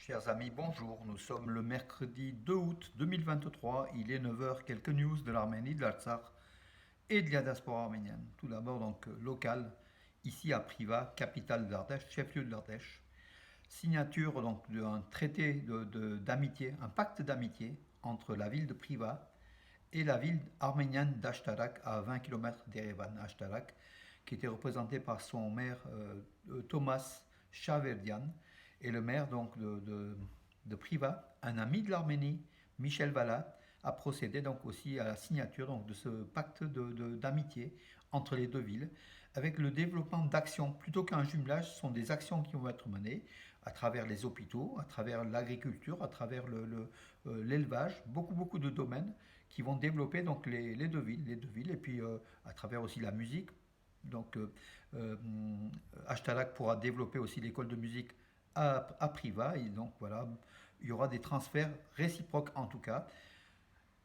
Chers amis, bonjour. Nous sommes le mercredi 2 août 2023. Il est 9 heures. Quelques news de l'Arménie, de l'Artsakh et de la diaspora arménienne. Tout d'abord, local, ici à Priva, capitale de l'Ardèche, chef-lieu de l'Ardèche. Signature donc d'un traité d'amitié, un pacte d'amitié entre la ville de Priva et la ville arménienne d'Ashtarak, à 20 km d'Erevan. Ashtarak, qui était représenté par son maire Thomas Chaverdian, et le maire de Priva, un ami de l'Arménie, Michel Vallat, a procédé donc aussi à la signature de ce pacte d'amitié entre les deux villes, avec le développement d'actions, plutôt qu'un jumelage, ce sont des actions qui vont être menées à travers les hôpitaux, à travers l'agriculture, à travers l'élevage, beaucoup de domaines qui vont développer donc les deux villes, et puis à travers aussi la musique. Donc Ashtalak pourra développer aussi l'école de musique à Priva, et donc voilà, il y aura des transferts réciproques en tout cas.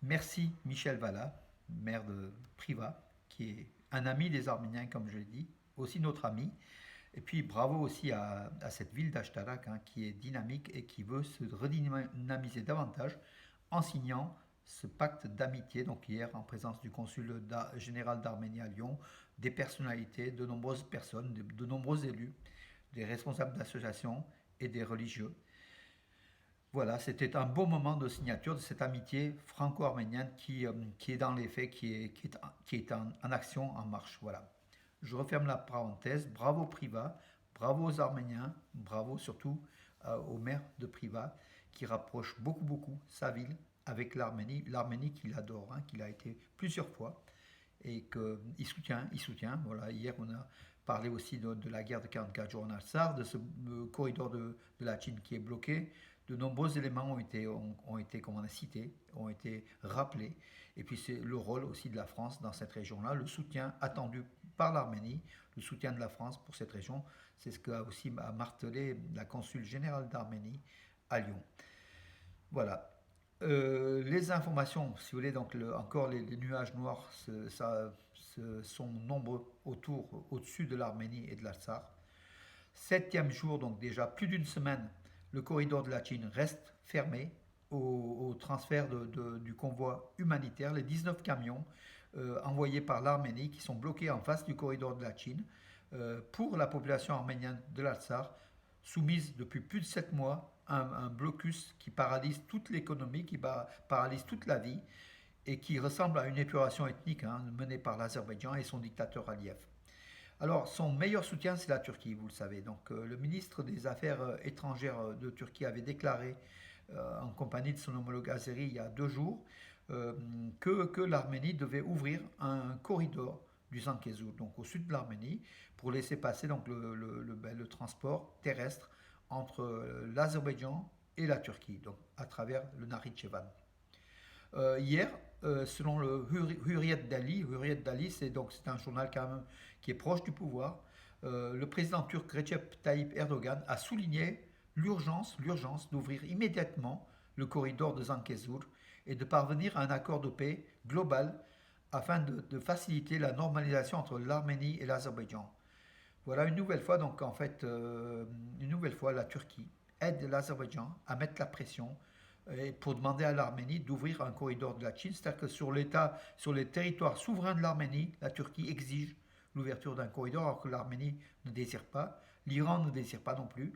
Merci Michel Vallat, maire de Priva, qui est un ami des Arméniens, comme je l'ai dit, aussi notre ami. Et puis bravo aussi à cette ville d'Ashtarak, qui est dynamique et qui veut se redynamiser davantage en signant ce pacte d'amitié, donc hier en présence du consul général d'Arménie à Lyon, des personnalités, de nombreuses personnes, de nombreux élus, des responsables d'associations et des religieux. Voilà, c'était un beau moment de signature de cette amitié franco-arménienne qui est dans les faits, qui est en action, en marche. Voilà. Je referme la parenthèse. Bravo Priva, bravo aux Arméniens, bravo surtout au maire de Priva qui rapproche beaucoup sa ville avec l'Arménie. L'Arménie qu'il adore, qu'il a été plusieurs fois et qu'il soutient. Voilà, hier, on a parlé aussi de la guerre de 44 jours en Alsace, de ce corridor de la Chine qui est bloqué. De nombreux éléments ont été comme on a cité, ont été rappelés. Et puis c'est le rôle aussi de la France dans cette région-là, le soutien attendu par l'Arménie, le soutien de la France pour cette région. C'est ce qu'a aussi martelé la consul générale d'Arménie à Lyon. Voilà. Les informations, si vous voulez, donc encore les nuages noirs sont nombreux au-dessus de l'Arménie et de l'Artsakh. Septième jour, donc déjà plus d'une semaine, le corridor de la Chine reste fermé au transfert du convoi humanitaire. Les 19 camions envoyés par l'Arménie qui sont bloqués en face du corridor de la Chine pour la population arménienne de l'Artsakh, soumise depuis plus de 7 mois à un blocus qui paralyse toute l'économie, qui paralyse toute la vie et qui ressemble à une épuration ethnique menée par l'Azerbaïdjan et son dictateur Aliyev. Alors, son meilleur soutien, c'est la Turquie, vous le savez. Donc, le ministre des Affaires étrangères de Turquie avait déclaré, en compagnie de son homologue azéri il y a 2 jours, que l'Arménie devait ouvrir un corridor du Zangezur, donc au sud de l'Arménie, pour laisser passer donc le transport terrestre entre l'Azerbaïdjan et la Turquie, donc à travers le Nakhichevan. Hier, selon le Hurriyet Dali, c'est un journal quand même qui est proche du pouvoir, le président turc Recep Tayyip Erdogan a souligné l'urgence d'ouvrir immédiatement le corridor de Zangezur et de parvenir à un accord de paix global afin de faciliter la normalisation entre l'Arménie et l'Azerbaïdjan. Voilà une nouvelle fois, donc en fait, une nouvelle fois, la Turquie aide l'Azerbaïdjan à mettre la pression pour demander à l'Arménie d'ouvrir un corridor de la Chine. C'est-à-dire que sur les territoires souverains de l'Arménie, la Turquie exige l'ouverture d'un corridor alors que l'Arménie ne désire pas, l'Iran ne désire pas non plus.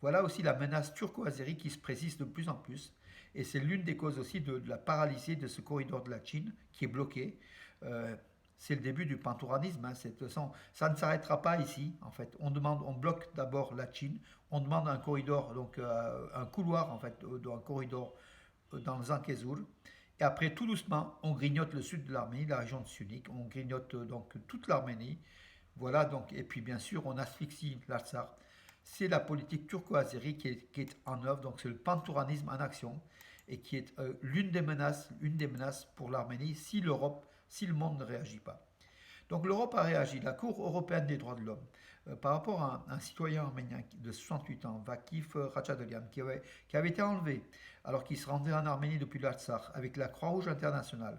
Voilà aussi la menace turco-azérie qui se précise de plus en plus. Et c'est l'une des causes aussi de la paralysie de ce corridor de la Chine qui est bloqué. C'est le début du pantouраnisme. De toute façon, ça ne s'arrêtera pas ici. En fait, on bloque d'abord la Chine, on demande un corridor, donc un couloir en fait, un corridor dans le Zangezur. Et après, tout doucement, on grignote le sud de l'Arménie, la région de Sunik, on grignote donc toute l'Arménie. Voilà donc, et puis bien sûr, on asphyxie l'Artsakh. C'est la politique turco-azérie qui est en œuvre, donc c'est le pantouраnisme en action et qui est une des menaces pour l'Arménie si le monde ne réagit pas. Donc l'Europe a réagi. La Cour européenne des droits de l'homme, par rapport à un citoyen arménien de 68 ans, Vakif Ratchadolian, qui avait été enlevé alors qu'il se rendait en Arménie depuis l'Artsakh avec la Croix-Rouge internationale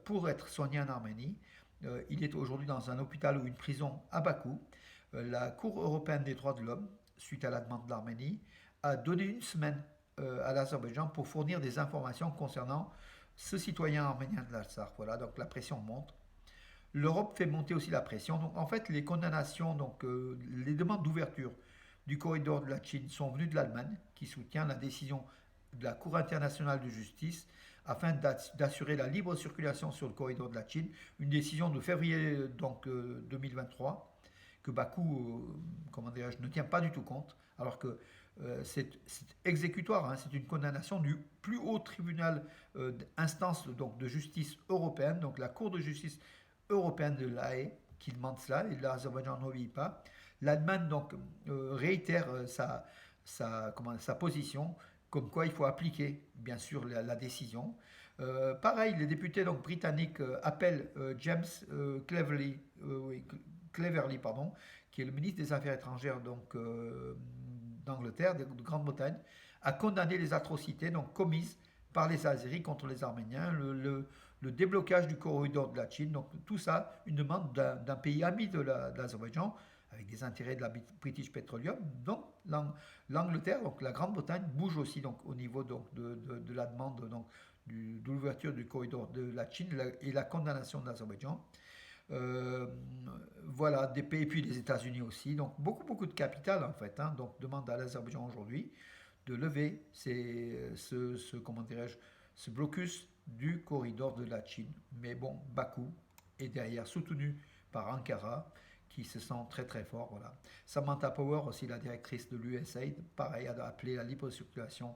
pour être soigné en Arménie. Il est aujourd'hui dans un hôpital ou une prison à Bakou. La Cour européenne des droits de l'homme suite à la demande de l'Arménie, a donné une semaine à l'Azerbaïdjan pour fournir des informations concernant ce citoyen arménien de l'Artsakh. Voilà, donc la pression monte. L'Europe fait monter aussi la pression. Donc en fait, les condamnations, donc les demandes d'ouverture du corridor de la Chine sont venues de l'Allemagne, qui soutient la décision de la Cour internationale de justice afin d'assurer la libre circulation sur le corridor de la Chine, une décision de février donc 2023 que Bakou, comment dirais-je, ne tient pas du tout compte, alors que c'est exécutoire, hein, c'est une condamnation du plus haut tribunal d'instance donc de justice européenne, donc la Cour de justice européenne de l'AE qui demande cela et l'Azerbaïdjan n'obéit pas. L'Allemagne donc réitère sa position comme quoi il faut appliquer bien sûr la décision. Pareil, les députés donc, britanniques appellent James oui, Cleverly, pardon, qui est le ministre des Affaires étrangères donc, d'Angleterre, de Grande-Bretagne, à condamner les atrocités donc, commises par les Azéris contre les Arméniens, le déblocage du corridor de la Chine, donc tout ça, une demande d'un pays ami de l'Azerbaïdjan, avec des intérêts de la British Petroleum. Donc l'Angleterre, donc la Grande-Bretagne, bouge aussi donc, au niveau donc, de la demande donc, de l'ouverture du corridor de la Chine et la condamnation de l'Azerbaïdjan. Euh, voilà, des pays, puis les États-Unis aussi. Donc beaucoup de capital en fait. Hein, donc demande à l'Azerbaïdjan aujourd'hui de lever comment dirais-je, ce blocus du corridor de la Chine. Mais bon, Bakou est derrière, soutenu par Ankara, qui se sent très très fort. Voilà. Samantha Power, aussi la directrice de l'USAID, pareil, a appelé la libre circulation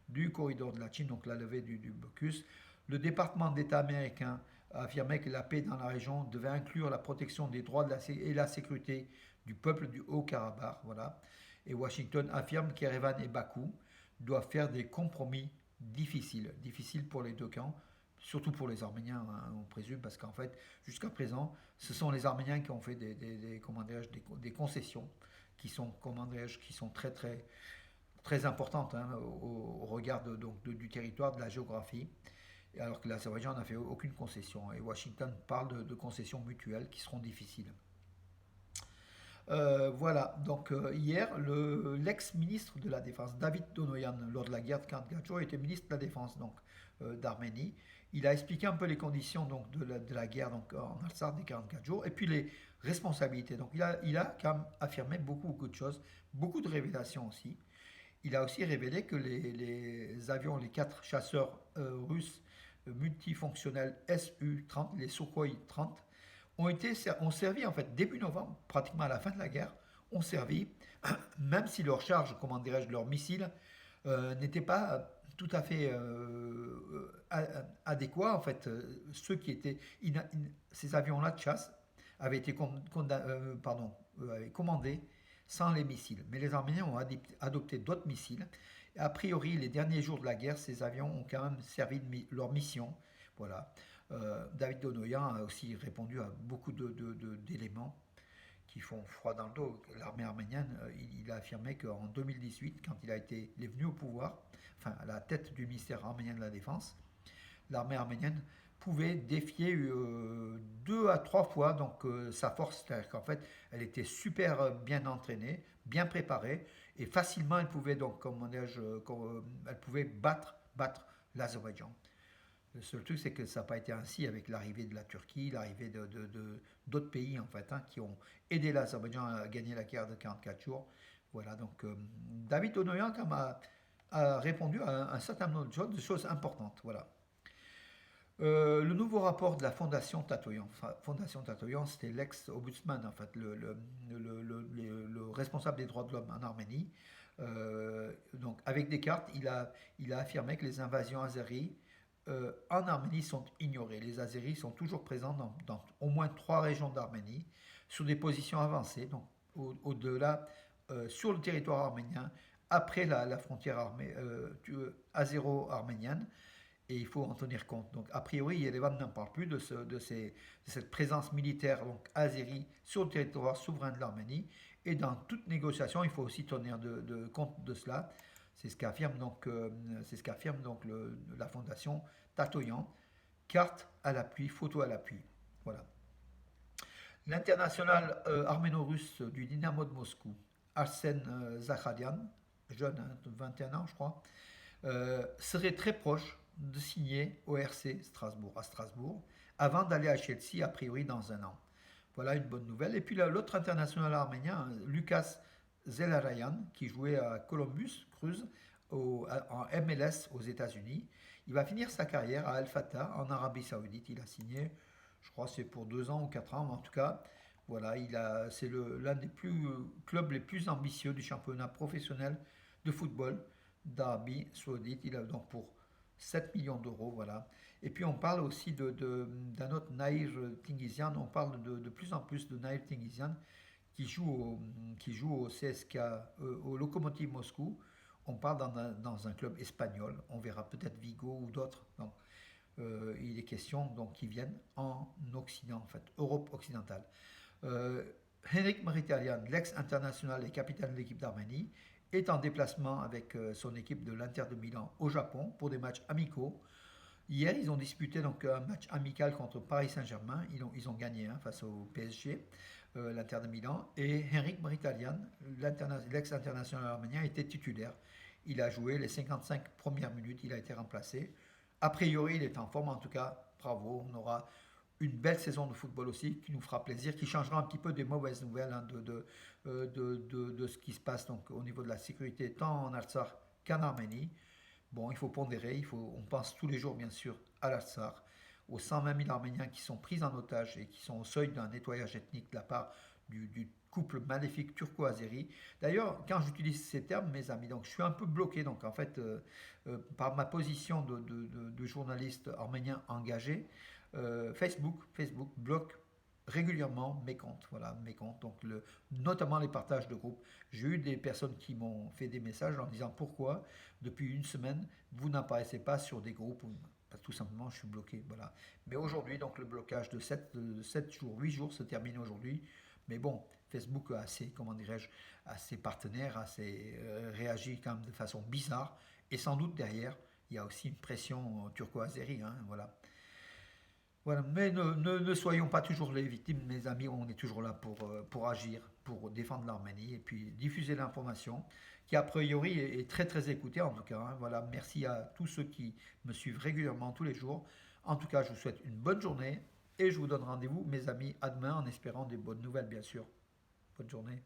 du corridor de la Chine, donc la levée du blocus. Le département d'État américain a affirmé que la paix dans la région devait inclure la protection des droits et la sécurité du peuple du Haut-Karabakh. Voilà. Et Washington affirme qu'Erevan et Bakou doivent faire des compromis difficiles pour les deux camps, surtout pour les Arméniens, hein, on présume, parce qu'en fait, jusqu'à présent, ce sont les Arméniens qui ont fait des concessions qui sont, qui sont très importantes hein, au regard du territoire, de la géographie, alors que l'Azerbaïdjan n'a fait aucune concession. Et Washington parle de concessions mutuelles qui seront difficiles. Voilà, donc hier, l'ex-ministre de la Défense, David Donoyan, lors de la guerre de 44 jours, était ministre de la Défense donc, d'Arménie. Il a expliqué un peu les conditions donc, de la guerre donc, en Artsakh des 44 jours et puis les responsabilités. Donc il a quand même affirmé beaucoup de choses, beaucoup de révélations aussi. Il a aussi révélé que les avions, les 4 chasseurs russes multifonctionnels Su-30, les Sukhoi 30, ont servi en fait début novembre, pratiquement à la fin de la guerre, ont servi, même si leur charge, comment dirais-je, leurs missiles n'étaient pas tout à fait adéquats. En fait, ceux qui étaient ces avions-là de chasse avaient été commandés sans les missiles. Mais les Arméniens ont adopté d'autres missiles. Et a priori, les derniers jours de la guerre, ces avions ont quand même servi leur mission. Voilà. David Donoyan a aussi répondu à beaucoup d'éléments qui font froid dans le dos. L'armée arménienne, il a affirmé qu'en 2018, quand il est venu au pouvoir, enfin à la tête du ministère arménien de la Défense, l'armée arménienne pouvait défier 2 à 3 fois donc, sa force. C'est-à-dire qu'en fait, elle était super bien entraînée, bien préparée, et facilement elle pouvait donc, elle pouvait battre l'Azerbaïdjan. Le seul truc, c'est que ça n'a pas été ainsi avec l'arrivée de la Turquie, l'arrivée d'autres pays en fait, hein, qui ont aidé l'Azerbaïdjan à gagner la guerre de 44 jours. Voilà, donc David Onoyan a répondu à un certain nombre de choses importantes. Voilà. Le nouveau rapport de la Fondation Tatoyan. Fondation Tatoyan, c'était l'ex-ombudsman, en fait, le responsable des droits de l'homme en Arménie. Donc, avec des cartes, il a affirmé que les invasions azéries en Arménie sont ignorées. Les Azéris sont toujours présents dans au moins 3 régions d'Arménie, sur des positions avancées, donc au-delà, sur le territoire arménien, après la frontière azéro-arménienne, et il faut en tenir compte. Donc, a priori, Yerevan n'en parle plus de cette présence militaire donc, azérie sur le territoire souverain de l'Arménie. Et dans toute négociation, il faut aussi tenir compte de cela. C'est ce qu'affirme donc, la fondation Tatoyan. Carte à l'appui, photo à l'appui. Voilà. L'international arméno-russe du Dynamo de Moscou Arsène Zakharian, jeune, hein, de 21 ans je crois, serait très proche de signer au RC Strasbourg, à Strasbourg, avant d'aller à Chelsea, a priori dans un an. Voilà une bonne nouvelle. Et puis l'autre international arménien, Lucas Zelarayan, qui jouait à Columbus Crews en MLS aux États-Unis, il va finir sa carrière à Al Fatah en Arabie Saoudite. Il a signé, je crois, c'est pour 2 ans ou 4 ans, mais en tout cas, voilà, c'est l'un des clubs les plus ambitieux du championnat professionnel de football d'Arabie Saoudite. Il a donc pour 7 millions d'euros, voilà. Et puis on parle aussi d'un autre Naïr Tingizian, on parle de plus en plus de Naïr Tingizian qui joue au CSK, au Lokomotiv Moscou. On parle dans un club espagnol, on verra peut-être Vigo ou d'autres. Donc il est question donc qui viennent en Occident, en fait, Europe occidentale. Euh, Henrik Mkhitaryan, l'ex-international et capitaine de l'équipe d'Arménie, est en déplacement avec son équipe de l'Inter de Milan au Japon pour des matchs amicaux. Hier, ils ont disputé donc un match amical contre Paris Saint-Germain. Ils ont gagné, hein, face au PSG, l'Inter de Milan. Et Henrik Mkhitaryan, l'ex-international arménien, était titulaire. Il a joué les 55 premières minutes. Il a été remplacé. A priori, il est en forme. En tout cas, bravo. On aura une belle saison de football aussi qui nous fera plaisir, qui changera un petit peu des mauvaises nouvelles, hein, de ce qui se passe donc, au niveau de la sécurité, tant en Artsakh qu'en Arménie. Bon, il faut pondérer, on pense tous les jours bien sûr à l'Artsakh, aux 120 000 Arméniens qui sont pris en otage et qui sont au seuil d'un nettoyage ethnique de la part du couple maléfique turco-azéri. D'ailleurs, quand j'utilise ces termes, mes amis, donc je suis un peu bloqué, donc en fait, par ma position de journaliste arménien engagé, Facebook bloque régulièrement mes comptes, voilà, mes comptes, donc notamment les partages de groupes. J'ai eu des personnes qui m'ont fait des messages en disant pourquoi, depuis une semaine, vous n'apparaissez pas sur des groupes. Tout simplement, je suis bloqué, voilà. Mais aujourd'hui, donc le blocage de 7 jours, 8 jours se termine aujourd'hui. Mais bon, Facebook a ses, comment dirais-je, a ses partenaires, réagit quand même de façon bizarre. Et sans doute derrière, il y a aussi une pression turco-azérie, hein, voilà. Voilà, mais ne soyons pas toujours les victimes, mes amis, on est toujours là pour agir, pour défendre l'Arménie et puis diffuser l'information qui a priori est très très écoutée en tout cas, hein. Voilà, merci à tous ceux qui me suivent régulièrement tous les jours. En tout cas, je vous souhaite une bonne journée et je vous donne rendez-vous, mes amis, à demain en espérant des bonnes nouvelles bien sûr. Bonne journée.